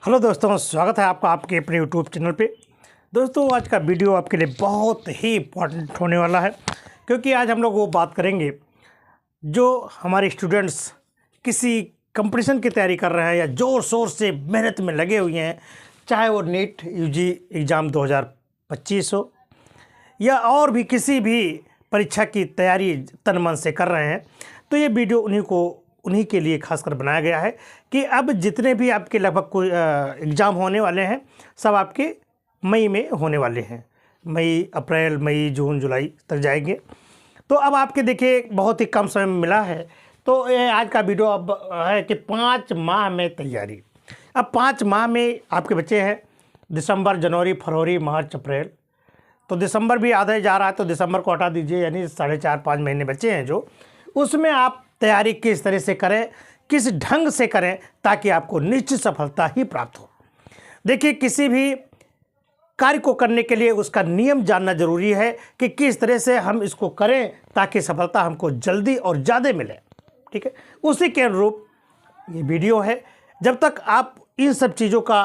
Hello दोस्तों, स्वागत है आपका आपके अपने यूट्यूब चैनल पे। दोस्तों, आज का वीडियो आपके लिए बहुत ही इम्पोर्टेंट होने वाला है, क्योंकि आज हम लोग वो बात करेंगे जो हमारे स्टूडेंट्स किसी कंपटीशन की तैयारी कर रहे हैं या ज़ोर शोर से मेहनत में लगे हुए हैं, चाहे वो नीट यूजी एग्ज़ाम 2025 हो या और भी किसी भी परीक्षा की तैयारी तन मन से कर रहे हैं। तो ये वीडियो उन्हीं के लिए खासकर बनाया गया है कि अब जितने भी आपके लगभग कोई एग्ज़ाम होने वाले हैं, सब आपके मई में होने वाले हैं। अप्रैल मई जून जुलाई तक जाएंगे। तो अब आपके देखिए बहुत ही कम समय में मिला है। तो ये आज का वीडियो अब है कि 5 माह में तैयारी। अब 5 माह में आपके बच्चे हैं दिसंबर, जनवरी, फरवरी, मार्च, अप्रैल। तो दिसंबर भी आधा ही जा रहा है, तो दिसंबर को हटा दीजिए, यानी 4.5-5 महीने बचे हैं जो, उसमें आप तैयारी किस तरह से करें, किस ढंग से करें ताकि आपको निश्चित सफलता ही प्राप्त हो। देखिए, किसी भी कार्य को करने के लिए उसका नियम जानना जरूरी है कि किस तरह से हम इसको करें ताकि सफलता हमको जल्दी और ज़्यादा मिले। ठीक है, उसी के अनुरूप ये वीडियो है। जब तक आप इन सब चीज़ों का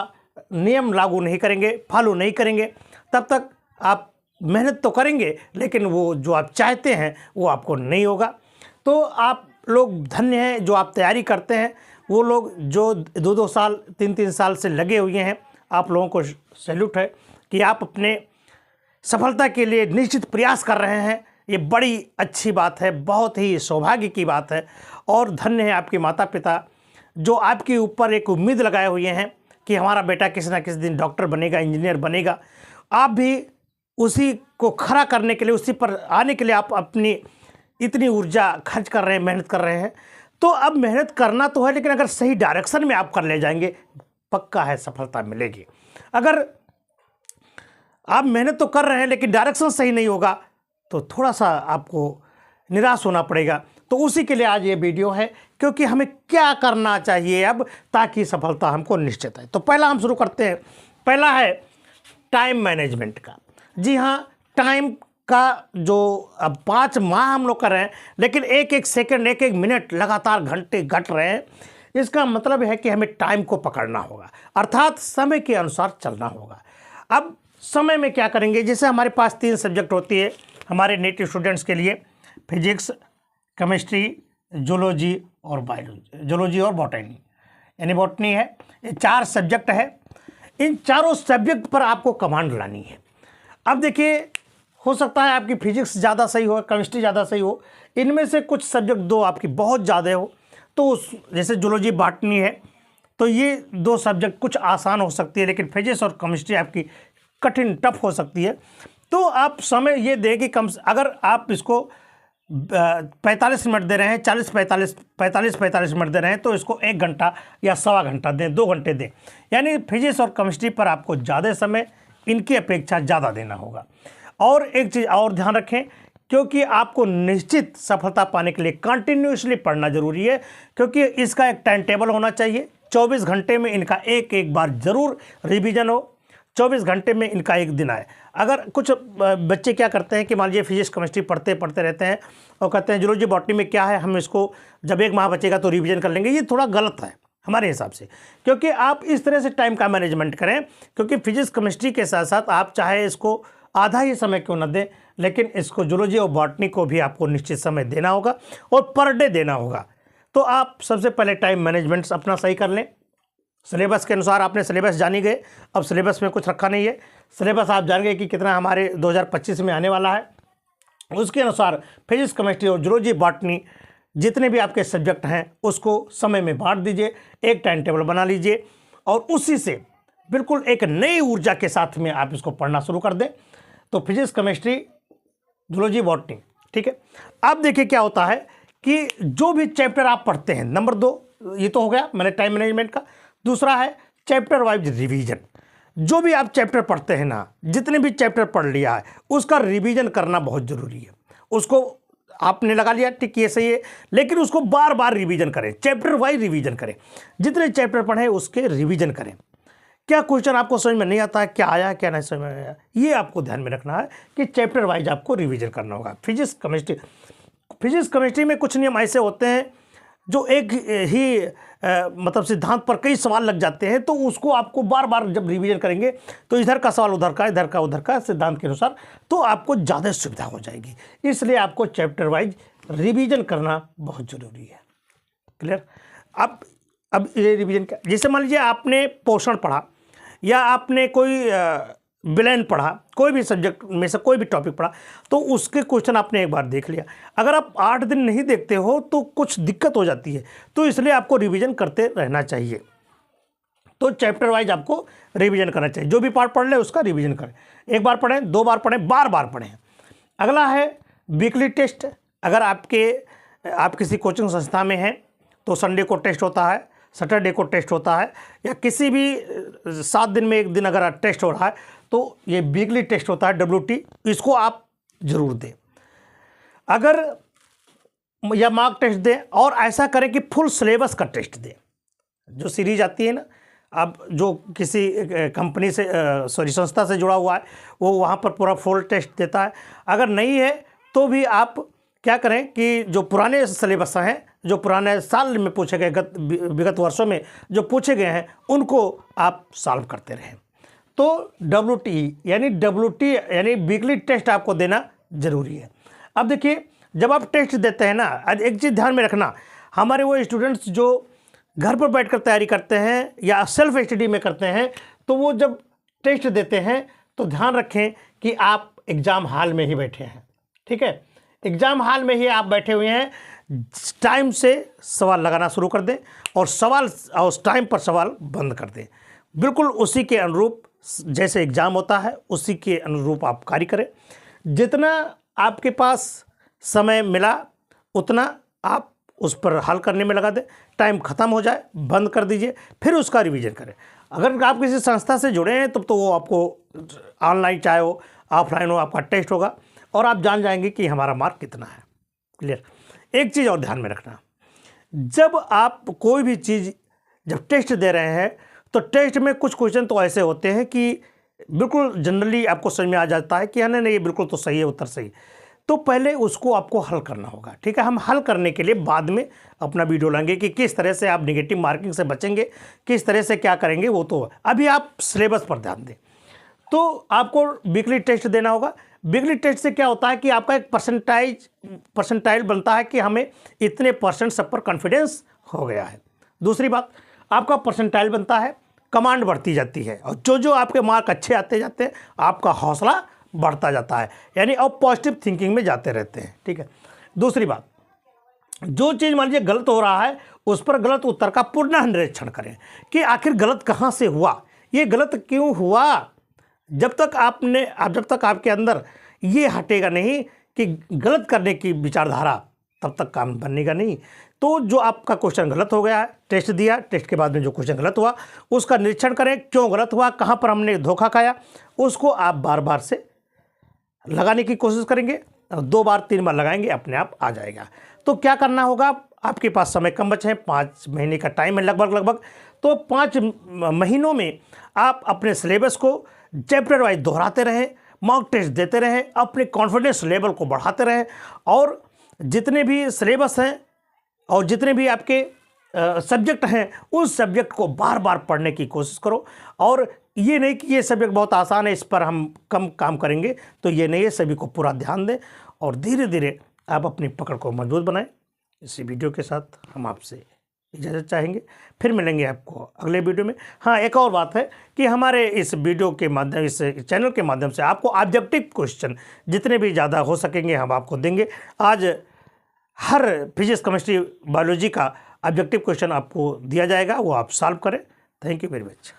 नियम लागू नहीं करेंगे, फॉलो नहीं करेंगे, तब तक आप मेहनत तो करेंगे लेकिन वो जो आप चाहते हैं वो आपको नहीं होगा। तो आप लोग धन्य हैं जो आप तैयारी करते हैं। वो लोग जो 2-2 साल 3-3 साल से लगे हुए हैं, आप लोगों को सैल्यूट है कि आप अपने सफलता के लिए निश्चित प्रयास कर रहे हैं। ये बड़ी अच्छी बात है, बहुत ही सौभाग्य की बात है। और धन्य है आपके माता पिता जो आपके ऊपर एक उम्मीद लगाए हुए हैं कि हमारा बेटा किसी ना किसी दिन डॉक्टर बनेगा, इंजीनियर बनेगा। आप भी उसी को खड़ा करने के लिए, उसी पर आने के लिए आप अपनी इतनी ऊर्जा खर्च कर रहे हैं, मेहनत कर रहे हैं। तो अब मेहनत करना तो है, लेकिन अगर सही डायरेक्शन में आप कर ले जाएंगे, पक्का है सफलता मिलेगी। अगर आप मेहनत तो कर रहे हैं लेकिन डायरेक्शन सही नहीं होगा तो थोड़ा सा आपको निराश होना पड़ेगा। तो उसी के लिए आज ये वीडियो है, क्योंकि हमें क्या करना चाहिए अब ताकि सफलता हमको निश्चित है। तो पहला हम शुरू करते हैं। पहला है टाइम मैनेजमेंट का। जी हाँ, टाइम का जो अब 5 माह हम लोग कर रहे हैं, लेकिन एक सेकंड, एक मिनट लगातार घंटे घट रहे हैं। इसका मतलब है कि हमें टाइम को पकड़ना होगा, अर्थात समय के अनुसार चलना होगा। अब समय में क्या करेंगे, जैसे हमारे पास 3 सब्जेक्ट होती है हमारे नेटिव स्टूडेंट्स के लिए, फिजिक्स, केमिस्ट्री, जूलॉजी और बायोलॉजी, जूलॉजी और बॉटनी, यानी बॉटनी है। ये 4 सब्जेक्ट है। इन चारों सब्जेक्ट पर आपको कमांड लानी है। अब देखिए, हो सकता है आपकी फिजिक्स ज़्यादा सही हो, केमिस्ट्री ज़्यादा सही हो, इनमें से कुछ सब्जेक्ट 2 आपकी बहुत ज़्यादा हो, तो जैसे जूलॉजी, बॉटनी है, तो ये 2 सब्जेक्ट कुछ आसान हो सकती है, लेकिन फिजिक्स और केमिस्ट्री आपकी कठिन, टफ हो सकती है। तो आप समय ये दें कि अगर आप इसको 45 मिनट दे रहे हैं, 45 मिनट दे रहे हैं, तो इसको 1 घंटा या सवा घंटा दें, 2 घंटे दें। यानी फिजिक्स और केमिस्ट्री पर आपको ज़्यादा समय इनकी अपेक्षा ज़्यादा देना होगा। और एक चीज़ और ध्यान रखें, क्योंकि आपको निश्चित सफलता पाने के लिए कंटिन्यूसली पढ़ना जरूरी है, क्योंकि इसका एक टाइम टेबल होना चाहिए। 24 घंटे में इनका एक बार जरूर रिवीजन हो, 24 घंटे में इनका एक दिन आए। अगर कुछ बच्चे क्या करते हैं कि मान लीजिए फिजिक्स केमिस्ट्री पढ़ते रहते हैं और कहते हैं जूलॉजी बॉटनी में क्या है, हम इसको जब 1 माह बचेगा तो रिवीजन कर लेंगे। ये थोड़ा गलत है हमारे हिसाब से, क्योंकि आप इस तरह से टाइम का मैनेजमेंट करें, क्योंकि फिजिक्स केमिस्ट्री के साथ साथ आप चाहे इसको आधा ही समय क्यों न दें, लेकिन इसको जूलॉजी और बॉटनी को भी आपको निश्चित समय देना होगा और पर डे देना होगा। तो आप सबसे पहले टाइम मैनेजमेंट अपना सही कर लें। सिलेबस के अनुसार आपने सिलेबस जानी गए, अब सिलेबस में कुछ रखा नहीं है। सिलेबस आप जान गए कि कितना हमारे 2025 में आने वाला है। उसके अनुसार फिजिक्स, केमिस्ट्री और जूलॉजी, बॉटनी जितने भी आपके सब्जेक्ट हैं उसको समय में बांट दीजिए, एक टाइम टेबल बना लीजिए और उसी से बिल्कुल एक नई ऊर्जा के साथ में आप इसको पढ़ना शुरू कर दें। तो फिजिक्स, केमिस्ट्री, जूलॉजी, बॉटनी, ठीक है। अब देखिए क्या होता है कि जो भी चैप्टर आप पढ़ते हैं, नंबर 2 ये तो हो गया मैंने टाइम मैनेजमेंट का। दूसरा है चैप्टर वाइज रिवीजन। जो भी आप चैप्टर पढ़ते हैं ना, जितने भी चैप्टर पढ़ लिया है उसका रिवीजन करना बहुत ज़रूरी है। उसको आपने लगा लिया, ठीक, ये सही है, लेकिन उसको बार बार रिवीजन करें, चैप्टर वाइज रिवीजन करें। जितने चैप्टर पढ़ें उसके रिवीजन करें। क्या क्वेश्चन आपको समझ में नहीं आता है, क्या आया क्या नहीं समझ में आया, ये आपको ध्यान में रखना है कि चैप्टर वाइज आपको रिवीजन करना होगा। फिजिक्स केमिस्ट्री में कुछ नियम ऐसे होते हैं जो एक ही मतलब सिद्धांत पर कई सवाल लग जाते हैं, तो उसको आपको बार बार जब रिवीजन करेंगे तो इधर का सवाल उधर का, इधर का उधर का, सिद्धांत के अनुसार, तो आपको ज़्यादा सुविधा हो जाएगी। इसलिए आपको चैप्टर वाइज रिवीजन करना बहुत ज़रूरी है। क्लियर? अब ये रिवीजन क्या, जैसे मान लीजिए आपने पोषण पढ़ा या आपने कोई विलयन पढ़ा, कोई भी सब्जेक्ट में से कोई भी टॉपिक पढ़ा, तो उसके क्वेश्चन आपने एक बार देख लिया। अगर आप 8 दिन नहीं देखते हो तो कुछ दिक्कत हो जाती है, तो इसलिए आपको रिवीजन करते रहना चाहिए। तो चैप्टर वाइज आपको रिवीजन करना चाहिए। जो भी पार्ट पढ़ ले उसका रिवीजन करें, एक बार पढ़ें, 2 बार पढ़ें, बार बार पढ़ें। अगला है वीकली टेस्ट। अगर आप किसी कोचिंग संस्था में हैं तो संडे को टेस्ट होता है, सैटरडे को टेस्ट होता है, या किसी भी 7 दिन में एक दिन अगर टेस्ट हो रहा है तो ये वीकली टेस्ट होता है, WT। इसको आप ज़रूर दें। अगर या मार्क टेस्ट दें, और ऐसा करें कि फुल सिलेबस का टेस्ट दें। जो सीरीज आती है ना, अब जो किसी कंपनी से संस्था से जुड़ा हुआ है वो वहाँ पर पूरा फुल टेस्ट देता है। अगर नहीं है तो भी आप क्या करें कि जो पुराने सिलेबस हैं, जो पुराने साल में पूछे गए, विगत वर्षों में जो पूछे गए हैं, उनको आप सॉल्व करते रहें। तो WT यानी वीकली टेस्ट आपको देना ज़रूरी है। अब देखिए, जब आप टेस्ट देते हैं ना, एक चीज़ ध्यान में रखना, हमारे वो स्टूडेंट्स जो घर पर बैठकर तैयारी करते हैं या सेल्फ स्टडी में करते हैं, तो वो जब टेस्ट देते हैं तो ध्यान रखें कि आप एग्ज़ाम हॉल में ही बैठे हैं। ठीक है, एग्ज़ाम हॉल में ही आप बैठे हुए हैं। टाइम से सवाल लगाना शुरू कर दें और उस टाइम पर सवाल बंद कर दें। बिल्कुल उसी के अनुरूप, जैसे एग्ज़ाम होता है उसी के अनुरूप आप कार्य करें। जितना आपके पास समय मिला उतना आप उस पर हल करने में लगा दें। टाइम ख़त्म हो जाए बंद कर दीजिए, फिर उसका रिवीजन करें। अगर आप किसी संस्था से जुड़े हैं तब तो वो आपको ऑनलाइन चाहे हो ऑफलाइन हो, आपका टेस्ट होगा और आप जान जाएंगे कि हमारा मार्क कितना है। क्लियर? एक चीज़ और ध्यान में रखना, जब आप कोई भी चीज़ जब टेस्ट दे रहे हैं तो टेस्ट में कुछ क्वेश्चन तो ऐसे होते हैं कि बिल्कुल जनरली आपको समझ में आ जाता है कि हाँ नहीं ये बिल्कुल तो सही है, उत्तर सही। तो पहले उसको आपको हल करना होगा। ठीक है, हम हल करने के लिए बाद में अपना वीडियो लाएंगे कि किस तरह से आप नेगेटिव मार्किंग से बचेंगे, किस तरह से क्या करेंगे, वो तो अभी आप सिलेबस पर ध्यान दें। तो आपको वीकली टेस्ट देना होगा। वीकली टेस्ट से क्या होता है कि आपका एक परसेंटाइल बनता है कि हमें इतने % सब पर कॉन्फिडेंस हो गया है। दूसरी बात, आपका परसेंटाइल बनता है, कमांड बढ़ती जाती है, और जो आपके मार्क अच्छे आते जाते हैं आपका हौसला बढ़ता जाता है, यानी अब पॉजिटिव थिंकिंग में जाते रहते हैं। ठीक है। दूसरी बात, जो चीज़ मान लीजिए गलत हो रहा है उस पर गलत उत्तर का पुनः निरीक्षण करें कि आखिर गलत कहाँ से हुआ, ये गलत क्यों हुआ। जब तक आपके अंदर ये हटेगा नहीं कि गलत करने की विचारधारा, तब तक काम बनेगा नहीं। तो जो आपका क्वेश्चन गलत हो गया है, टेस्ट दिया, टेस्ट के बाद में जो क्वेश्चन गलत हुआ उसका निरीक्षण करें, क्यों गलत हुआ, कहाँ पर हमने धोखा खाया, उसको आप बार बार से लगाने की कोशिश करेंगे। 2 बार 3 बार लगाएंगे, अपने आप आ जाएगा। तो क्या करना होगा, आपके पास समय कम बचे हैं, 5 महीने का टाइम है लगभग। तो 5 महीनों में आप अपने सिलेबस को चैप्टर वाइज दोहराते रहें, मॉक टेस्ट देते रहें, अपने कॉन्फिडेंस लेवल को बढ़ाते रहें, और जितने भी सिलेबस हैं और जितने भी आपके सब्जेक्ट हैं उस सब्जेक्ट को बार बार पढ़ने की कोशिश करो। और ये नहीं कि ये सब्जेक्ट बहुत आसान है, इस पर हम कम काम करेंगे, तो ये नहीं है। सभी को पूरा ध्यान दें और धीरे धीरे आप अपनी पकड़ को मजबूत बनाएं। इसी वीडियो के साथ हम आपसे इजाज़त चाहेंगे, फिर मिलेंगे आपको अगले वीडियो में। हाँ, एक और बात है कि हमारे इस वीडियो के माध्यम, इस चैनल के माध्यम से आपको ऑब्जेक्टिव क्वेश्चन जितने भी ज़्यादा हो सकेंगे हम आपको देंगे। आज हर फिजिक्स, केमिस्ट्री, बायोलॉजी का ऑब्जेक्टिव क्वेश्चन आपको दिया जाएगा, वो आप सॉल्व करें। Thank you very much.